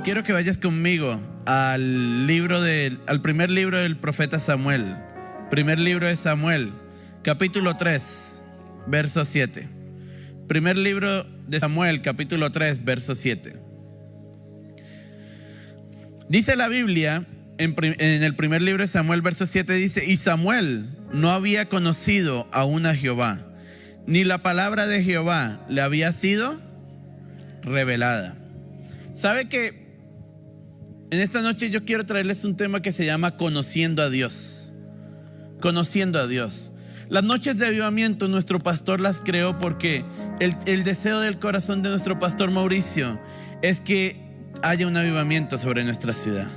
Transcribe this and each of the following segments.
Quiero que vayas conmigo al primer libro del profeta Samuel. Primer libro de Samuel, capítulo 3, verso 7. Primer libro de Samuel, capítulo 3, verso 7. Dice la Biblia, en el primer libro de Samuel, verso 7, dice: y Samuel no había conocido aún a Jehová, ni la palabra de Jehová le había sido revelada. ¿Sabe que en esta noche yo quiero traerles un tema que se llama conociendo a Dios? Conociendo a Dios. Las noches de avivamiento nuestro pastor las creó porque el deseo del corazón de nuestro pastor Mauricio es que haya un avivamiento sobre nuestra ciudad.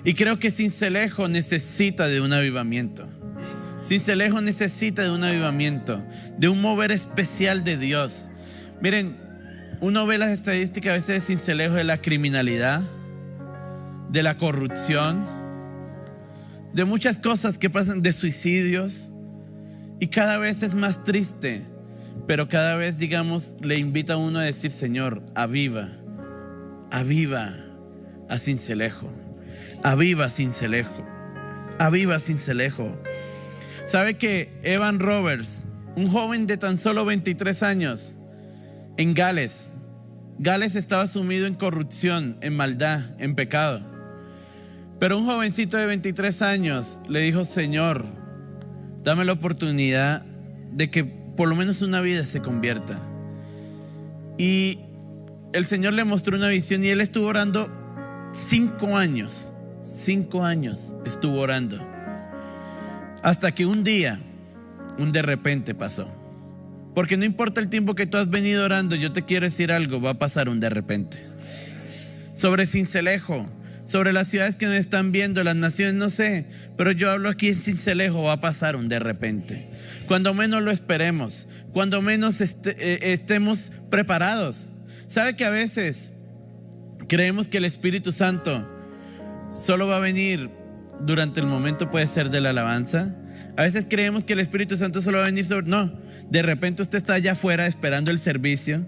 Y creo que Sincelejo necesita de un avivamiento. Sincelejo necesita de un avivamiento, de un mover especial de Dios. Miren, uno ve las estadísticas a veces de Sincelejo, de la criminalidad, de la corrupción, de muchas cosas que pasan, de suicidios, y cada vez es más triste, pero cada vez, digamos, le invita a uno a decir: Señor, aviva a Sincelejo, aviva Sincelejo, aviva Sincelejo. ¿Sabe que Evan Roberts, un joven de tan solo 23 años, en Gales estaba sumido en corrupción, en maldad, en pecado? Pero un jovencito de 23 años le dijo: Señor, dame la oportunidad de que por lo menos una vida se convierta. Y el Señor le mostró una visión y él estuvo orando 5 años. 5 años estuvo orando. Hasta que un día, un de repente pasó. Porque no importa el tiempo que tú has venido orando, yo te quiero decir algo, va a pasar un de repente. Sobre Sincelejo, sobre las ciudades que nos están viendo, las naciones, no sé, pero yo hablo aquí en Sincelejo, va a pasar un de repente. Cuando menos lo esperemos, cuando menos estemos preparados. ¿Sabe que a veces creemos que el Espíritu Santo solo va a venir durante el momento, puede ser, de la alabanza? A veces creemos que el Espíritu Santo solo va a venir no, de repente usted está allá afuera esperando el servicio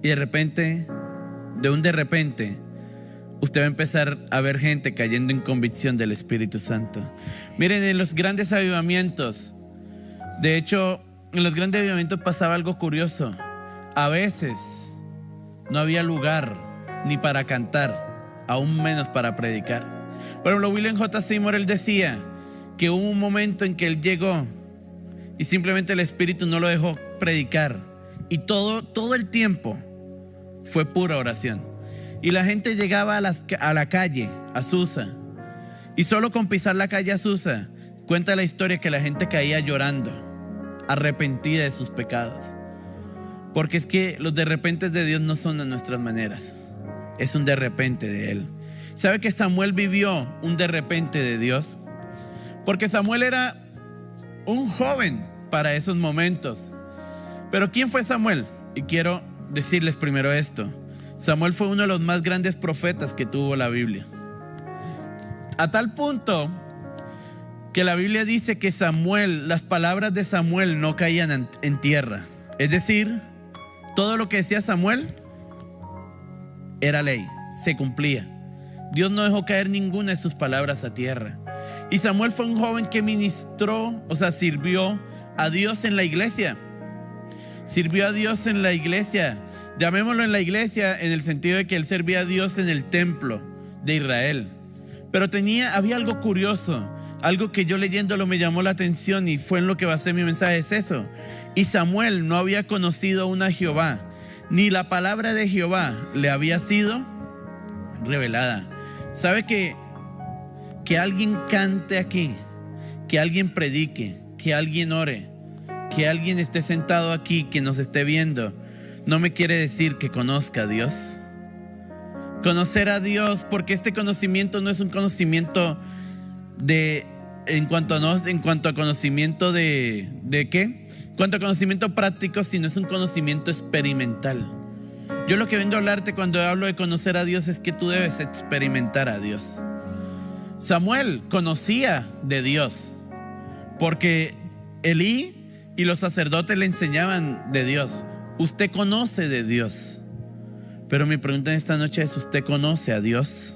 y de repente, usted va a empezar a ver gente cayendo en convicción del Espíritu Santo. Miren, en los grandes avivamientos, de hecho, en los grandes avivamientos pasaba algo curioso. A veces no había lugar ni para cantar, aún menos para predicar. Por ejemplo, William J. Seymour, él decía que hubo un momento en que él llegó y simplemente el Espíritu no lo dejó predicar. Y todo el tiempo fue pura oración. Y la gente llegaba a la calle Azusa, y solo con pisar la calle Azusa, cuenta la historia que la gente caía llorando, arrepentida de sus pecados. Porque es que los de repente de Dios no son a nuestras maneras, es un de repente de Él. ¿Sabe que Samuel vivió un de repente de Dios? Porque Samuel era un joven para esos momentos. Pero ¿quién fue Samuel? Y quiero decirles primero esto: Samuel fue uno de los más grandes profetas que tuvo la Biblia. A tal punto que la Biblia dice que las palabras de Samuel no caían en tierra. Es decir, todo lo que decía Samuel era ley, se cumplía. Dios no dejó caer ninguna de sus palabras a tierra. Y Samuel fue un joven que sirvió a Dios en la iglesia. Sirvió a Dios en la iglesia. Llamémoslo en la iglesia en el sentido de que él servía a Dios en el templo de Israel. Pero había algo curioso, algo que yo leyéndolo me llamó la atención y fue en lo que basé mi mensaje, es eso. Y Samuel no había conocido aún a Jehová, ni la palabra de Jehová le había sido revelada. ¿Sabe que alguien cante aquí, que alguien predique, que alguien ore, que alguien esté sentado aquí, que nos esté viendo, no me quiere decir que conozca a Dios? Conocer a Dios, porque este conocimiento no es un conocimiento en cuanto a conocimiento ¿de qué? En cuanto a conocimiento práctico, sino es un conocimiento experimental. Yo lo que vengo a hablarte cuando hablo de conocer a Dios es que tú debes experimentar a Dios. Samuel conocía de Dios porque Elí y los sacerdotes le enseñaban de Dios. Usted conoce de Dios, Pero mi pregunta en esta noche es: ¿usted conoce a Dios?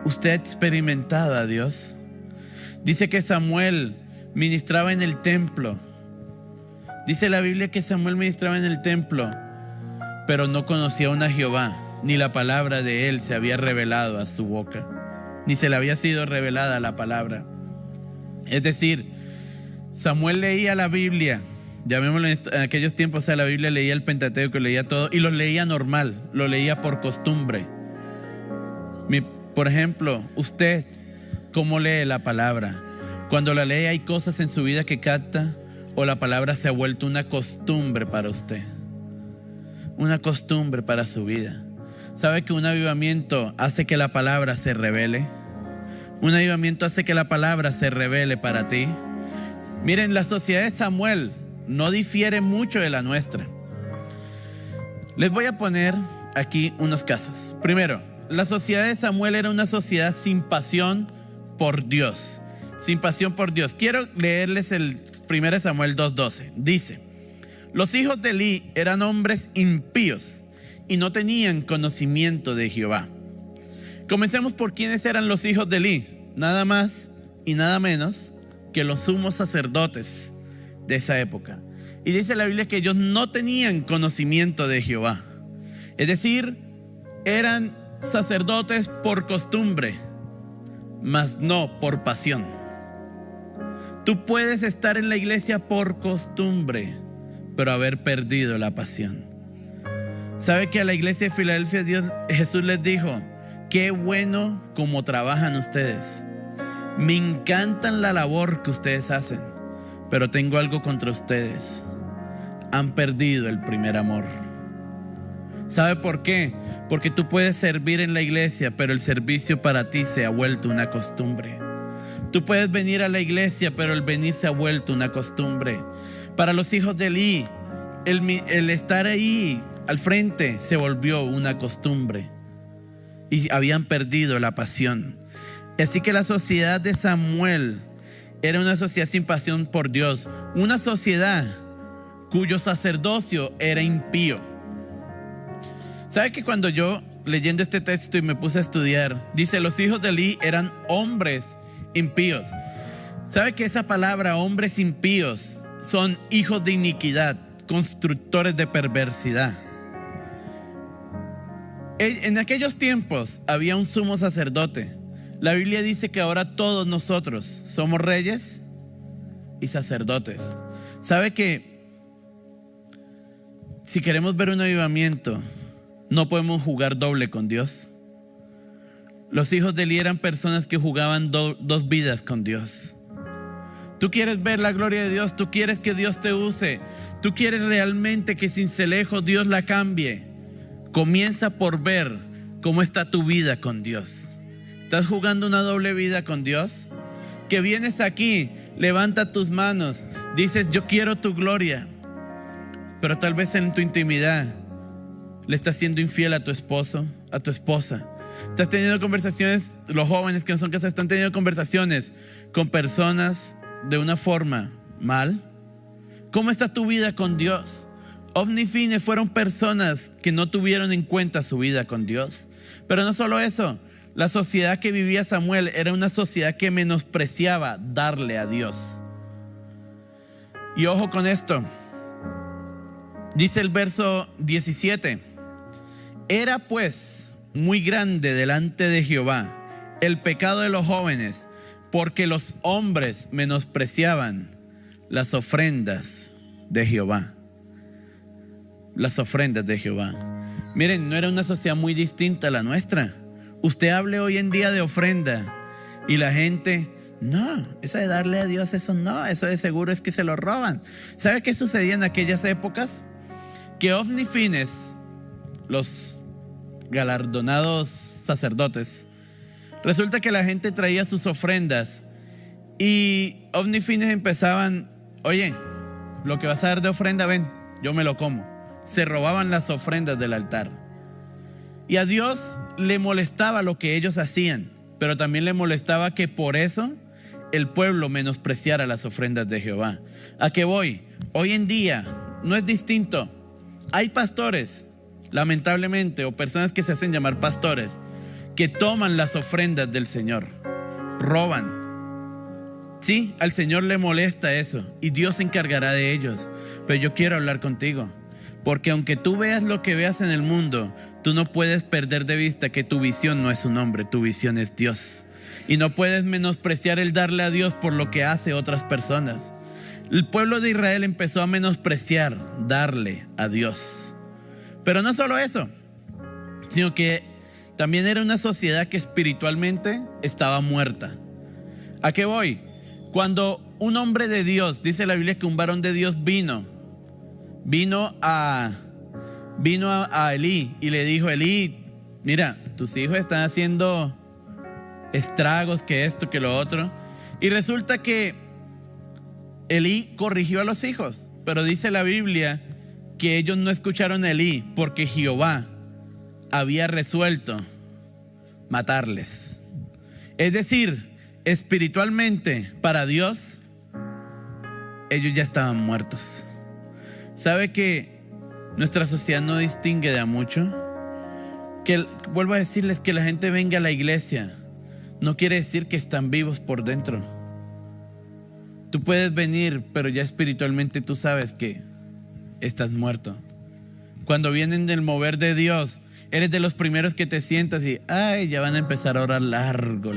¿Usted ha experimentado a Dios? Dice que Samuel ministraba en el templo. Dice la Biblia que Samuel ministraba en el templo, pero no conocía aún a Jehová, ni la palabra de él se había revelado a su boca, ni se le había sido revelada la palabra. Es decir, Samuel leía la Biblia, llamémoslo en aquellos tiempos, la Biblia, leía el Pentateuco, leía todo, y lo leía normal, lo leía por costumbre. Por ejemplo, usted, ¿cómo lee la palabra? Cuando la lee, ¿hay cosas en su vida que capta, o la palabra se ha vuelto una costumbre para usted? Una costumbre para su vida. ¿Sabe que un avivamiento hace que la palabra se revele? Un avivamiento hace que la palabra se revele para ti. Miren, la sociedad de Samuel no difiere mucho de la nuestra. Les voy a poner aquí unos casos. Primero, la sociedad de Samuel era una sociedad sin pasión por Dios. Sin pasión por Dios. Quiero leerles el 1 Samuel 2:12. Dice: los hijos de Elí eran hombres impíos y no tenían conocimiento de Jehová. Comencemos por quiénes eran los hijos de Elí. Nada más y nada menos que los sumos sacerdotes de esa época. Y dice la Biblia que ellos no tenían conocimiento de Jehová. Es decir, eran sacerdotes por costumbre, mas no por pasión. Tú puedes estar en la iglesia por costumbre, pero haber perdido la pasión. ¿Sabe que a la iglesia de Filadelfia Jesús les dijo: qué bueno como trabajan ustedes? Me encantan la labor que ustedes hacen, pero tengo algo contra ustedes: han perdido el primer amor. ¿Sabe por qué? Porque tú puedes servir en la iglesia, pero el servicio para ti se ha vuelto una costumbre. Tú puedes venir a la iglesia, pero el venir se ha vuelto una costumbre. Para los hijos de Elí, el estar ahí al frente se volvió una costumbre y habían perdido la pasión. Así que la sociedad de Samuel era una sociedad sin pasión por Dios, una sociedad cuyo sacerdocio era impío. ¿Sabe que cuando yo, leyendo este texto y me puse a estudiar, dice: los hijos de Elí eran hombres impíos? ¿Sabe que esa palabra, hombres impíos, son hijos de iniquidad, constructores de perversidad? En aquellos tiempos había un sumo sacerdote. La Biblia dice que ahora todos nosotros somos reyes y sacerdotes. ¿Sabe que si queremos ver un avivamiento, no podemos jugar doble con Dios? Los hijos de Elí eran personas que jugaban dos vidas con Dios. Tú quieres ver la gloria de Dios, tú quieres que Dios te use, tú quieres realmente que Sincelejo Dios la cambie. Comienza por ver cómo está tu vida con Dios. ¿Estás jugando una doble vida con Dios? Que vienes aquí, levanta tus manos, dices: yo quiero tu gloria, pero tal vez en tu intimidad le estás siendo infiel a tu esposo, a tu esposa. Estás teniendo conversaciones, los jóvenes que no son casados están teniendo conversaciones con personas de una forma mal. ¿Cómo está tu vida con Dios? Ofni y Fines fueron personas que no tuvieron en cuenta su vida con Dios. Pero no solo eso, la sociedad que vivía Samuel era una sociedad que menospreciaba darle a Dios. Y ojo con esto, dice el verso 17: era pues muy grande delante de Jehová el pecado de los jóvenes, porque los hombres menospreciaban las ofrendas de Jehová. Las ofrendas de Jehová. Miren, no era una sociedad muy distinta a la nuestra. Usted hable hoy en día de ofrenda y la gente: no, eso de darle a Dios, eso no, eso de seguro es que se lo roban. ¿Sabe qué sucedía en aquellas épocas? Que Ofni y Fines, los galardonados sacerdotes, resulta que la gente traía sus ofrendas y Ofni y Fines empezaban: oye, lo que vas a dar de ofrenda, ven, yo me lo como. Se robaban las ofrendas del altar. Y a Dios le molestaba lo que ellos hacían, pero también le molestaba que por eso el pueblo menospreciara las ofrendas de Jehová. ¿A qué voy? Hoy en día no es distinto. Hay pastores lamentablemente, o personas que se hacen llamar pastores, que toman las ofrendas del Señor, roban. Sí, al Señor le molesta eso y Dios se encargará de ellos. Pero yo quiero hablar contigo, porque aunque tú veas lo que veas en el mundo, tú no puedes perder de vista que tu visión no es un hombre, tu visión es Dios. Y no puedes menospreciar el darle a Dios por lo que hace otras personas. El pueblo de Israel empezó a menospreciar darle a Dios. Pero no solo eso, sino que también era una sociedad que espiritualmente estaba muerta. ¿A qué voy? Cuando un hombre de Dios, dice la Biblia que un varón de Dios vino a Elí y le dijo: Elí, mira, tus hijos están haciendo estragos, que esto, que lo otro. Y resulta que Elí corrigió a los hijos, pero dice la Biblia que ellos no escucharon a Elí porque Jehová había resuelto matarles. Es decir, espiritualmente, para Dios, ellos ya estaban muertos. ¿Sabe que nuestra sociedad no distingue de a mucho? Que vuelvo a decirles, que la gente venga a la iglesia no quiere decir que están vivos por dentro. Tú puedes venir, pero ya espiritualmente tú sabes que estás muerto. Cuando vienen del mover de Dios, eres de los primeros que te sientas y ya van a empezar a orar largo.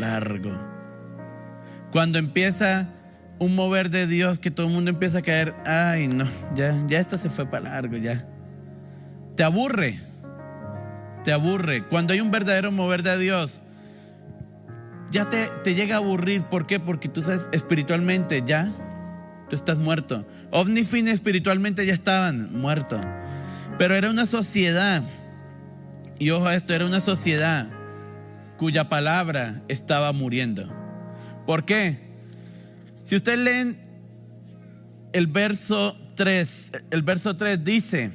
Cuando empieza un mover de Dios, que todo el mundo empieza a caer, no, ya esto se fue para largo, ya. Te aburre. Cuando hay un verdadero mover de Dios, ya te llega a aburrir. ¿Por qué? Porque tú sabes, espiritualmente ya, tú estás muerto. Ovni Fin espiritualmente ya estaban muertos. Pero era una sociedad, y ojo a esto, era una sociedad cuya palabra estaba muriendo. ¿Por qué? Si ustedes leen el verso 3 dice: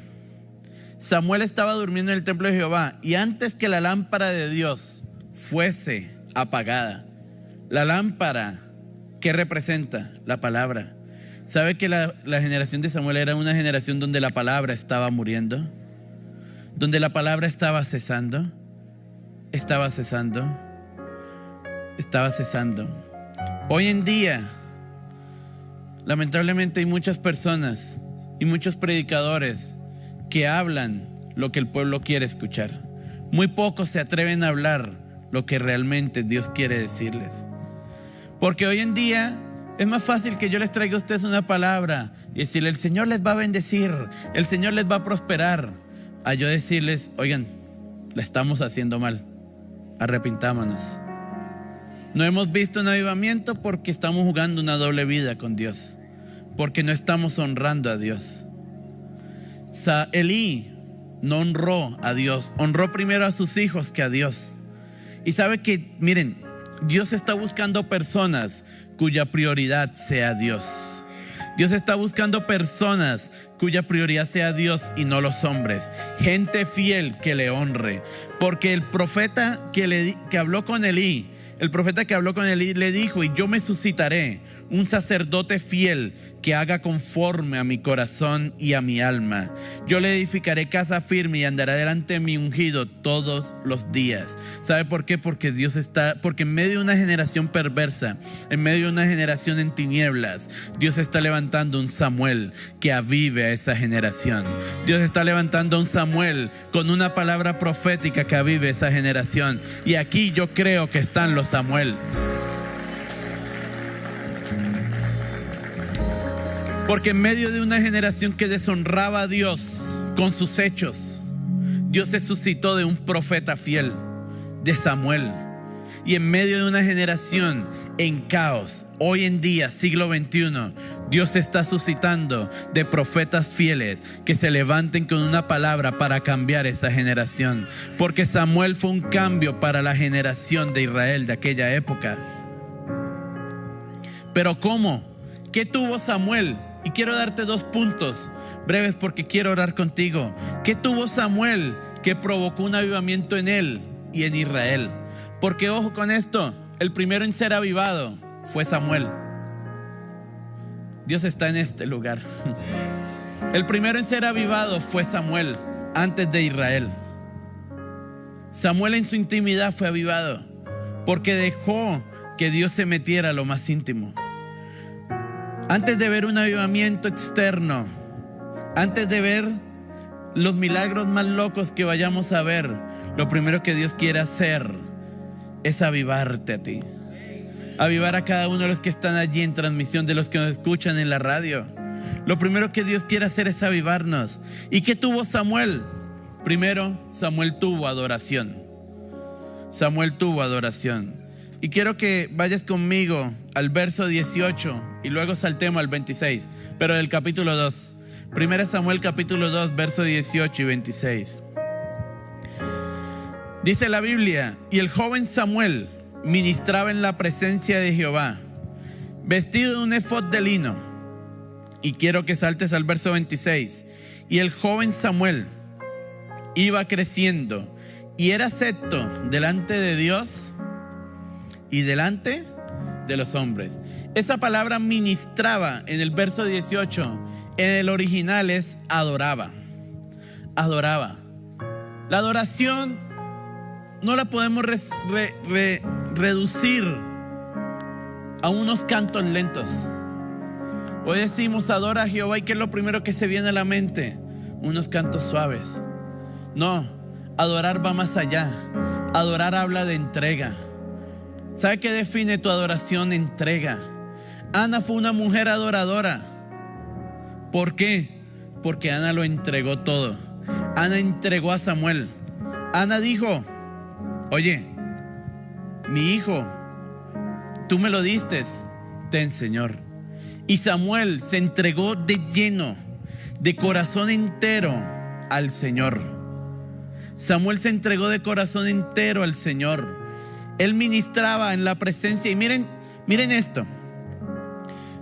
Samuel estaba durmiendo en el templo de Jehová, y antes que la lámpara de Dios fuese apagada. La lámpara, ¿qué representa? La palabra. ¿Sabe que la generación de Samuel era una generación donde la palabra estaba muriendo? Donde la palabra estaba cesando. Hoy en día, lamentablemente, hay muchas personas y muchos predicadores que hablan lo que el pueblo quiere escuchar. Muy pocos se atreven a hablar lo que realmente Dios quiere decirles. Porque hoy en día es más fácil que yo les traiga a ustedes una palabra y decirles: el Señor les va a bendecir, el Señor les va a prosperar, a yo decirles: oigan, la estamos haciendo mal, arrepintámonos. No hemos visto un avivamiento porque estamos jugando una doble vida con Dios, porque no estamos honrando a Dios. Elí no honró a Dios, honró primero a sus hijos que a Dios. Y sabe que, miren, Dios está buscando personas cuya prioridad sea Dios. Dios está buscando personas cuya prioridad sea Dios y no los hombres. Gente fiel que le honre. Porque el profeta que habló con Elí, le dijo: y yo me suscitaré un sacerdote fiel que haga conforme a mi corazón y a mi alma. Yo le edificaré casa firme y andará delante de mi ungido todos los días. ¿Sabe por qué? Porque en medio de una generación perversa, en medio de una generación en tinieblas, Dios está levantando un Samuel que avive a esa generación. Dios está levantando un Samuel con una palabra profética que avive esa generación. Y aquí yo creo que están los Samuel. Porque en medio de una generación que deshonraba a Dios con sus hechos, Dios se suscitó de un profeta fiel, de Samuel. Y en medio de una generación en caos, hoy en día, siglo XXI, Dios está suscitando de profetas fieles que se levanten con una palabra para cambiar esa generación. Porque Samuel fue un cambio para la generación de Israel de aquella época. Pero ¿cómo? ¿Qué tuvo Samuel? Y quiero darte 2 puntos breves porque quiero orar contigo. ¿Qué tuvo Samuel que provocó un avivamiento en él y en Israel? Porque ojo con esto, el primero en ser avivado fue Samuel. Dios está en este lugar. El primero en ser avivado fue Samuel. antes de Israel. Samuel en su intimidad fue avivado porque dejó que Dios se metiera a lo más íntimo. Antes de ver un avivamiento externo, antes de ver los milagros más locos que vayamos a ver, lo primero que Dios quiere hacer es avivarte a ti. Avivar a cada uno de los que están allí en transmisión, de los que nos escuchan en la radio. Lo primero que Dios quiere hacer es avivarnos. ¿Y qué tuvo Samuel? Primero, Samuel tuvo adoración. Samuel tuvo adoración. Y quiero que vayas conmigo al verso 18 y luego saltemos al 26, pero del capítulo 2. 1 Samuel capítulo 2, verso 18 y 26. Dice la Biblia: y el joven Samuel ministraba en la presencia de Jehová, vestido de un efod de lino. Y quiero que saltes al verso 26. Y el joven Samuel iba creciendo y era acepto delante de Dios y delante de los hombres. Esa palabra ministraba en el verso 18, en el original es adoraba. Adoraba. La adoración no la podemos reducir a unos cantos lentos. Hoy decimos adora a Jehová, y ¿qué es lo primero que se viene a la mente? Unos cantos suaves. No, adorar va más allá. Adorar habla de entrega. ¿Sabe qué define tu adoración? Entrega. Ana fue una mujer adoradora. ¿Por qué? Porque Ana lo entregó todo. Ana entregó a Samuel. Ana dijo: oye, mi hijo, tú me lo diste, ten, Señor. Y Samuel se entregó de lleno, de corazón entero al Señor. Samuel se entregó de corazón entero al Señor. Él ministraba en la presencia. Y miren esto.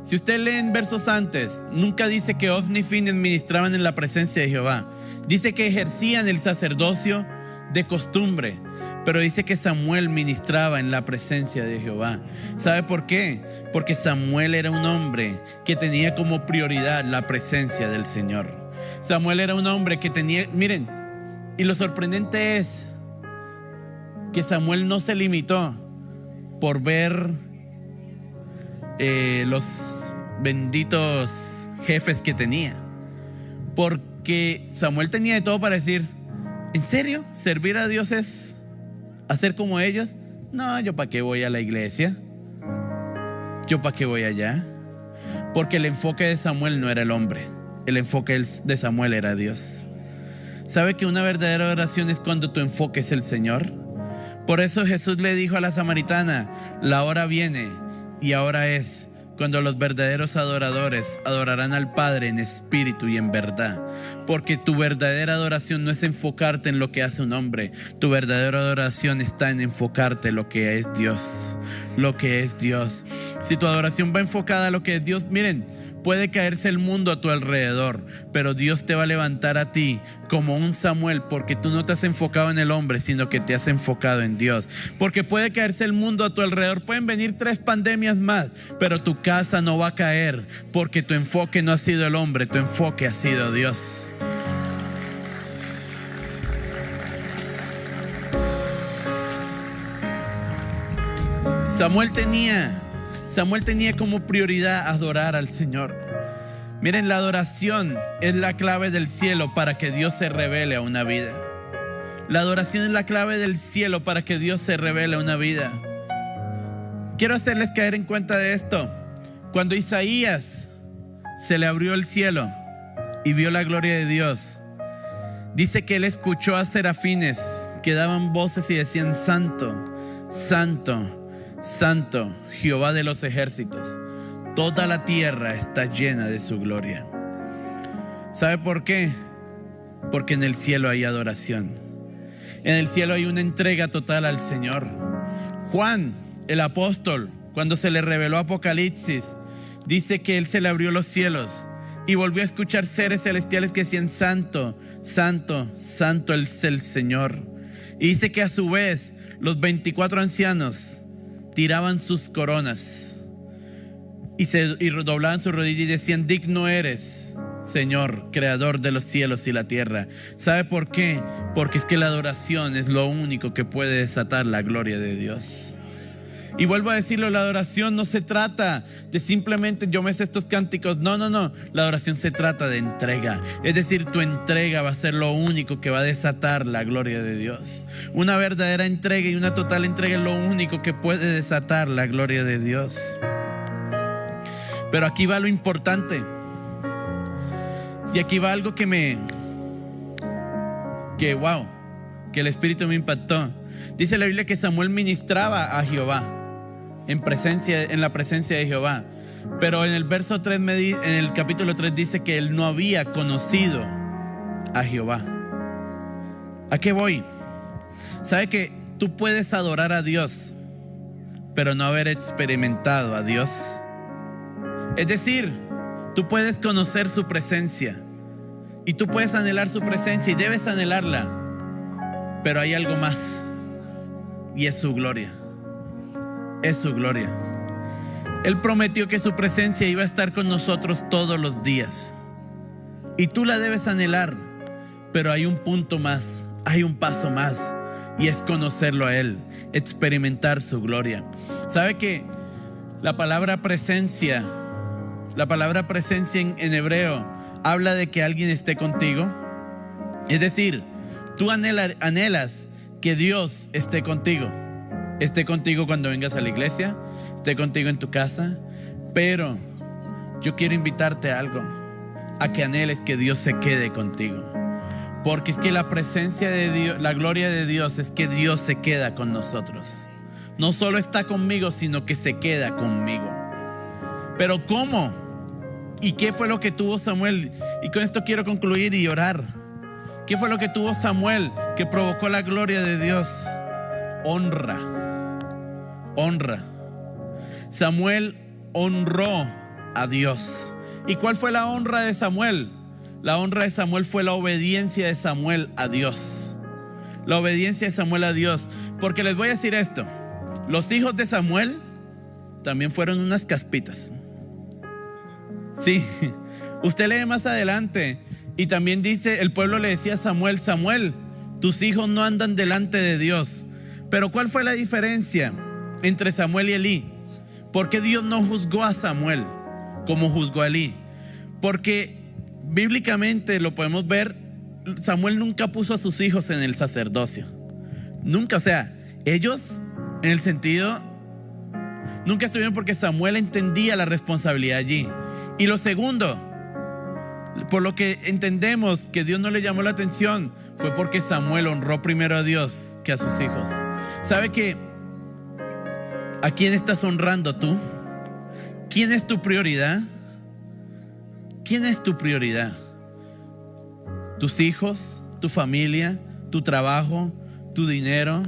Si usted lee en versos antes, nunca dice que Ofni y Finees ministraban en la presencia de Jehová. Dice que ejercían el sacerdocio de costumbre, pero dice que Samuel ministraba en la presencia de Jehová. ¿Sabe por qué? Porque Samuel era un hombre que tenía como prioridad la presencia del Señor. Samuel era un hombre que tenía, miren, y lo sorprendente es que Samuel no se limitó por ver los benditos jefes que tenía, porque Samuel tenía de todo para decir: ¿en serio? ¿Servir a Dios es hacer como ellos? No, ¿yo para qué voy a la iglesia? ¿Yo para qué voy allá? Porque el enfoque de Samuel no era el hombre. El enfoque de Samuel era Dios. ¿Sabe que una verdadera oración es cuando tu enfoque es el Señor? Por eso Jesús le dijo a la samaritana: la hora viene y ahora es, cuando los verdaderos adoradores adorarán al Padre en espíritu y en verdad. Porque tu verdadera adoración no es enfocarte en lo que hace un hombre. Tu verdadera adoración está en enfocarte en lo que es Dios. Lo que es Dios. Si tu adoración va enfocada a lo que es Dios, miren, puede caerse el mundo a tu alrededor, pero Dios te va a levantar a ti como un Samuel, porque tú no te has enfocado en el hombre, sino que te has enfocado en Dios. Porque puede caerse el mundo a tu alrededor, pueden venir 3 pandemias más, pero tu casa no va a caer, porque tu enfoque no ha sido el hombre, tu enfoque ha sido Dios. Samuel tenía como prioridad adorar al Señor. Miren, la adoración es la clave del cielo para que Dios se revele a una vida. La adoración es la clave del cielo para que Dios se revele a una vida. Quiero hacerles caer en cuenta de esto. Cuando Isaías se le abrió el cielo y vio la gloria de Dios, dice que él escuchó a serafines que daban voces y decían: Santo, Santo, Santo, Jehová de los ejércitos. Toda la tierra está llena de su gloria. ¿Sabe por qué? Porque en el cielo hay adoración. En el cielo hay una entrega total al Señor. Juan, el apóstol, cuando se le reveló Apocalipsis, dice que él se le abrió los cielos y volvió a escuchar seres celestiales que decían: Santo, Santo, Santo es el Señor. Y dice que a su vez los 24 ancianos tiraban sus coronas y doblaban su rodilla y decían: digno eres, Señor, creador de los cielos y la tierra. ¿Sabe por qué? Porque es que la adoración es lo único que puede desatar la gloria de Dios. Y vuelvo a decirlo, la adoración no se trata de simplemente yo me sé estos cánticos. No. La adoración se trata de entrega. Es decir, tu entrega va a ser lo único que va a desatar la gloria de Dios. Una verdadera entrega y una total entrega es lo único que puede desatar la gloria de Dios. Pero aquí va lo importante. Y aquí va algo que el Espíritu me impactó. Dice la Biblia que Samuel ministraba a Jehová en la presencia de Jehová. Pero en el verso 3, en el capítulo 3 dice que él no había conocido a Jehová. ¿A qué voy? ¿Sabe que tú puedes adorar a Dios, pero no haber experimentado a Dios? Es decir, tú puedes conocer su presencia y tú puedes anhelar su presencia y debes anhelarla, pero hay algo más y es su gloria. Es su gloria. Él prometió que su presencia iba a estar con nosotros todos los días y tú la debes anhelar, pero hay un punto más, hay un paso más y es conocerlo a Él, experimentar su gloria. ¿Sabe que la palabra presencia en hebreo habla de que alguien esté contigo? Es decir, tú anhelas que Dios esté contigo cuando vengas a la iglesia, esté contigo en tu casa, pero yo quiero invitarte a algo, a que anheles que Dios se quede contigo, porque es que la presencia de Dios, la gloria de Dios es que Dios se queda con nosotros. No solo está conmigo, sino que se queda conmigo. Pero ¿cómo? ¿Y qué fue lo que tuvo Samuel? Y con esto quiero concluir y orar. ¿Qué fue lo que tuvo Samuel que provocó la gloria de Dios? Honra. Samuel honró a Dios. ¿Y cuál fue la honra de Samuel? La honra de Samuel fue la obediencia de Samuel a Dios. La obediencia de Samuel a Dios. Porque les voy a decir esto. Los hijos de Samuel también fueron unas caspitas. Sí, usted lee más adelante y también dice, el pueblo le decía a Samuel, Samuel, tus hijos no andan delante de Dios. Pero ¿cuál fue la diferencia entre Samuel y Elí? ¿Por qué Dios no juzgó a Samuel como juzgó a Elí? Porque bíblicamente lo podemos ver, Samuel nunca puso a sus hijos en el sacerdocio. Nunca, o sea, ellos en el sentido, nunca estuvieron porque Samuel entendía la responsabilidad allí. Y lo segundo, por lo que entendemos que Dios no le llamó la atención, fue porque Samuel honró primero a Dios que a sus hijos. ¿Sabe que a quién estás honrando tú? ¿Quién es tu prioridad? ¿Quién es tu prioridad? ¿Tus hijos? ¿Tu familia? ¿Tu trabajo? ¿Tu dinero?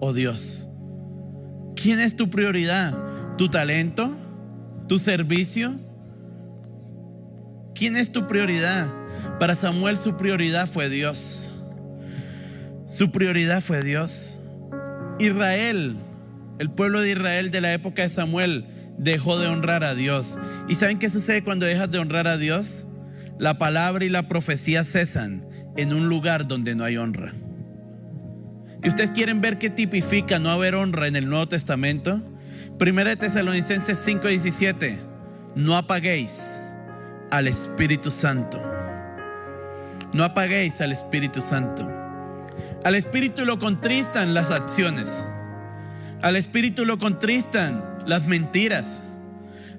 ¿O Dios? ¿Quién es tu prioridad? ¿Tu talento? ¿Tu servicio? ¿Quién es tu prioridad? Para Samuel su prioridad fue Dios. Su prioridad fue Dios. Israel, el pueblo de Israel de la época de Samuel, dejó de honrar a Dios. ¿Y saben qué sucede cuando dejas de honrar a Dios? La palabra y la profecía cesan en un lugar donde no hay honra. ¿Y ustedes quieren ver qué tipifica no haber honra en el Nuevo Testamento? 1 Tesalonicenses 5:17. No apaguéis al Espíritu Santo. No apaguéis al Espíritu Santo. Al Espíritu lo contristan las acciones. Al Espíritu lo contristan las mentiras.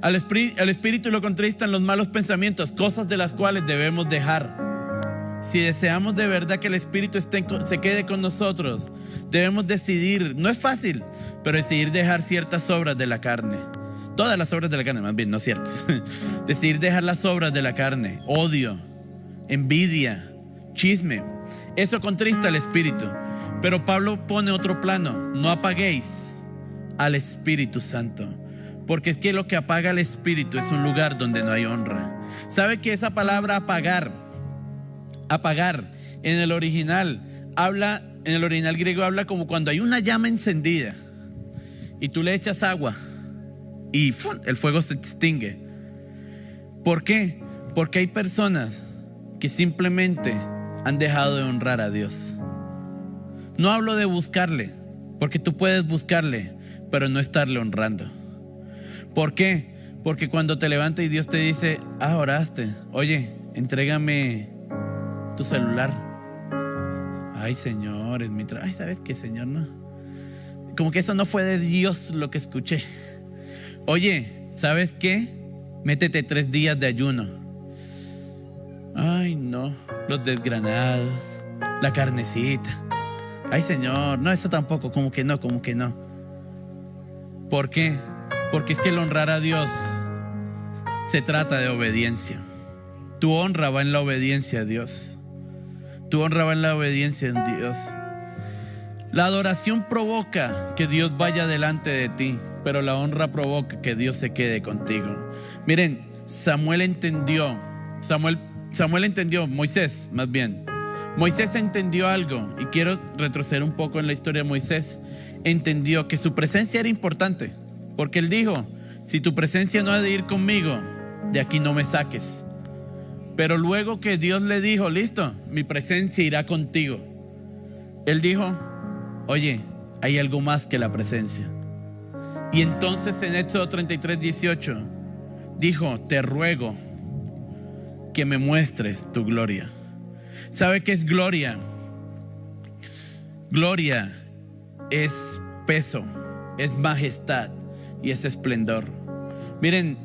Al Espíritu lo contristan los malos pensamientos, cosas de las cuales debemos dejar. Si deseamos de verdad que el Espíritu se quede con nosotros, debemos decidir, no es fácil, pero decidir dejar ciertas obras de la carne. Todas las obras de la carne, más bien, no es cierto. Decidir dejar las obras de la carne, odio, envidia, chisme. Eso contrista al Espíritu. Pero Pablo pone otro plano. No apaguéis al Espíritu Santo. Porque es que lo que apaga al Espíritu es un lugar donde no hay honra. ¿Sabe que esa palabra apagar en el original griego habla como cuando hay una llama encendida y tú le echas agua y ¡fum!, el fuego se extingue? ¿Por qué? Porque hay personas que simplemente han dejado de honrar a Dios. No hablo de buscarle, porque tú puedes buscarle, pero no estarle honrando. ¿Por qué? Porque cuando te levantas y Dios te dice, oraste, oye, entrégame tu celular. Ay, Señor, es mi trabajo. Ay, ¿sabes qué, Señor? No. Como que eso no fue de Dios lo que escuché. Oye, ¿sabes qué? Métete 3 días de ayuno. Ay, no, los desgranados, la carnecita. Ay, Señor, no, eso tampoco, como que no. ¿Por qué? Porque es que el honrar a Dios se trata de obediencia. Tu honra va en la obediencia a Dios. Tu honra va en la obediencia a Dios. La adoración provoca que Dios vaya delante de ti, pero la honra provoca que Dios se quede contigo. Miren, Moisés más bien. Moisés entendió algo, y quiero retroceder un poco en la historia de Moisés. Entendió que su presencia era importante, porque él dijo, si tu presencia no ha de ir conmigo, de aquí no me saques. Pero luego que Dios le dijo, listo, mi presencia irá contigo, él dijo, oye, hay algo más que la presencia. Y entonces en Éxodo 33:18 dijo, te ruego que me muestres tu gloria. ¿Sabe qué es gloria? Gloria es peso, es majestad y es esplendor. Miren,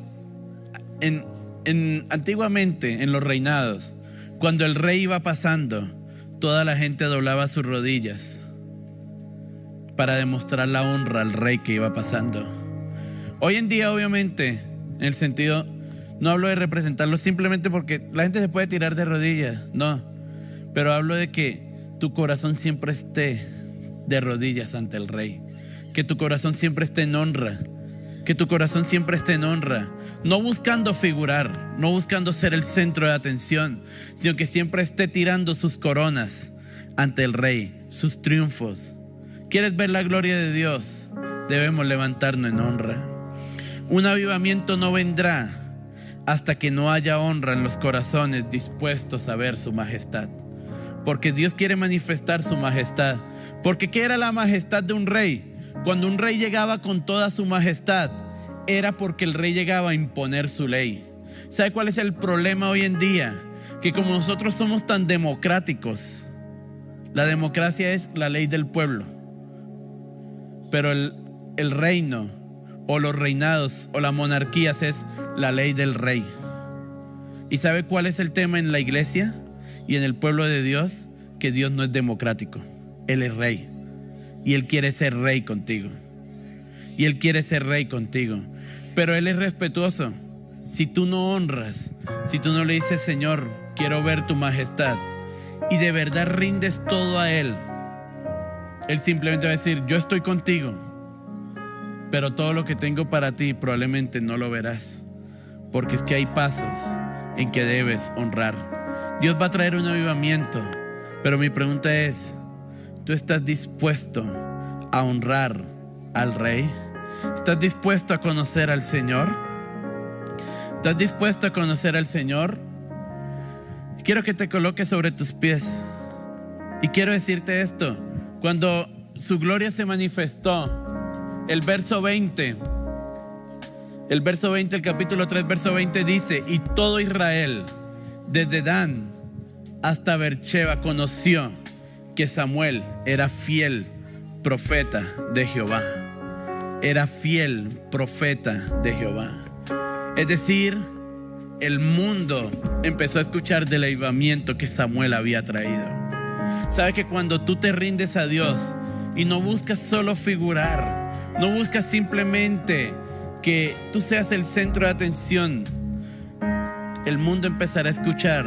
antiguamente en los reinados, cuando el rey iba pasando, toda la gente doblaba sus rodillas para demostrar la honra al rey que iba pasando. Hoy en día, obviamente, en el sentido, no hablo de representarlo simplemente porque la gente se puede tirar de rodillas, no. Pero hablo de que tu corazón siempre esté de rodillas ante el Rey. Que tu corazón siempre esté en honra. Que tu corazón siempre esté en honra. No buscando figurar, no buscando ser el centro de atención, sino que siempre esté tirando sus coronas ante el Rey, sus triunfos. ¿Quieres ver la gloria de Dios? Debemos levantarnos en honra. Un avivamiento no vendrá hasta que no haya honra en los corazones dispuestos a ver su majestad. Porque Dios quiere manifestar su majestad. Porque ¿qué era la majestad de un rey? Cuando un rey llegaba con toda su majestad, era porque el rey llegaba a imponer su ley. ¿Sabe cuál es el problema hoy en día? Que como nosotros somos tan democráticos, la democracia es la ley del pueblo. Pero el reino, o los reinados, o las monarquías es la ley del rey. ¿Y sabe cuál es el tema en la iglesia y en el pueblo de Dios? Que Dios no es democrático. Él es rey. Y Él quiere ser rey contigo. Y Él quiere ser rey contigo. Pero Él es respetuoso. Si tú no honras, si tú no le dices, Señor, quiero ver tu majestad, y de verdad rindes todo a Él, Él simplemente va a decir, yo estoy contigo, pero todo lo que tengo para ti probablemente no lo verás. Porque es que hay pasos en que debes honrar. Dios va a traer un avivamiento, pero mi pregunta es, ¿tú estás dispuesto a honrar al Rey? ¿Estás dispuesto a conocer al Señor? ¿Estás dispuesto a conocer al Señor? Quiero que te coloques sobre tus pies. Y quiero decirte esto. Cuando su gloria se manifestó, el verso 20, el capítulo 3, verso 20 dice, y todo Israel, desde Dan hasta Beersheba, conoció que Samuel era fiel profeta de Jehová. Era fiel profeta de Jehová. Es decir, el mundo empezó a escuchar del avivamiento que Samuel había traído. ¿Sabe que cuando tú te rindes a Dios y no buscas solo figurar, no buscas simplemente que tú seas el centro de atención, el mundo empezará a escuchar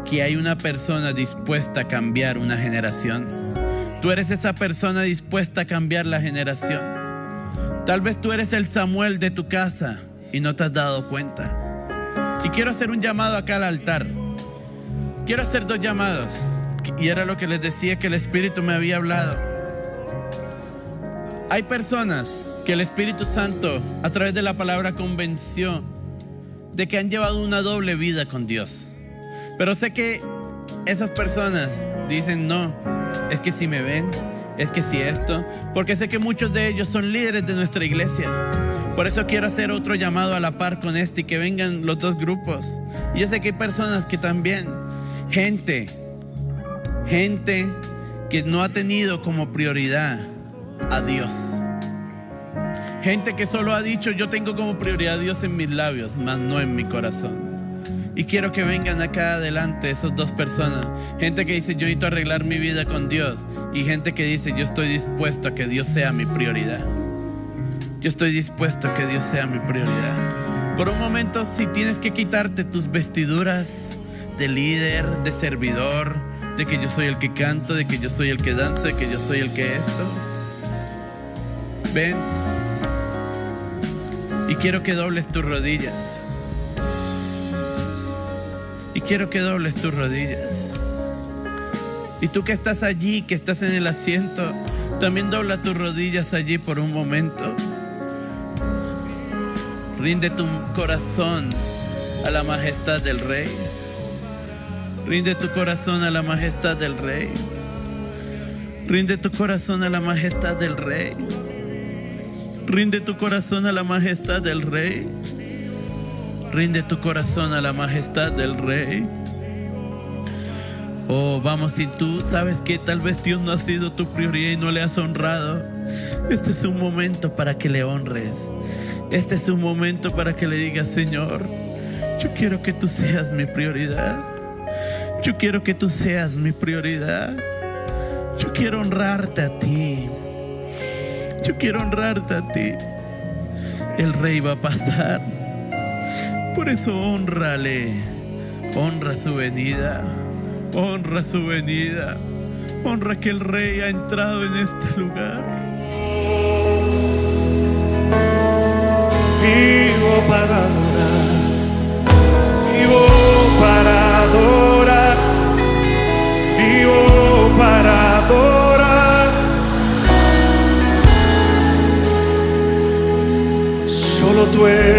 que hay una persona dispuesta a cambiar una generación? Tú eres esa persona dispuesta a cambiar la generación. Tal vez tú eres el Samuel de tu casa y no te has dado cuenta. Y quiero hacer un llamado acá al altar. Quiero hacer 2 llamados. Y era lo que les decía que el Espíritu me había hablado. Hay personas que el Espíritu Santo a través de la palabra convenció de que han llevado una doble vida con Dios. Pero sé que esas personas dicen, no, es que si me ven, es que si esto, porque sé que muchos de ellos son líderes de nuestra iglesia. Por eso quiero hacer otro llamado a la par con este y que vengan los dos grupos. Y yo sé que hay personas que también, gente que no ha tenido como prioridad a Dios. Gente que solo ha dicho, yo tengo como prioridad a Dios en mis labios, mas no en mi corazón. Y quiero que vengan acá adelante esas dos personas. Gente que dice, yo necesito arreglar mi vida con Dios. Y gente que dice, yo estoy dispuesto a que Dios sea mi prioridad. Yo estoy dispuesto a que Dios sea mi prioridad. Por un momento, si tienes que quitarte tus vestiduras de líder, de servidor, de que yo soy el que canto, de que yo soy el que danza, de que yo soy el que esto. Ven. Y quiero que dobles tus rodillas. Y quiero que dobles tus rodillas. Y tú que estás allí, que estás en el asiento, también dobla tus rodillas allí por un momento. Rinde tu corazón a la majestad del Rey. Rinde tu corazón a la majestad del Rey. Rinde tu corazón a la majestad del Rey. Rinde tu corazón a la majestad del Rey. Rinde tu corazón a la majestad del Rey. Oh, vamos, si tú sabes que tal vez Dios no ha sido tu prioridad y no le has honrado, este es un momento para que le honres. Este es un momento para que le digas, Señor, yo quiero que tú seas mi prioridad. Yo quiero que tú seas mi prioridad. Yo quiero honrarte a ti. Yo quiero honrarte a ti. El Rey va a pasar. Por eso hónrale. Honra su venida. Honra su venida. Honra que el Rey ha entrado en este lugar. Vivo para adorar. Vivo para adorar. Vivo para adorar. Solo tú eres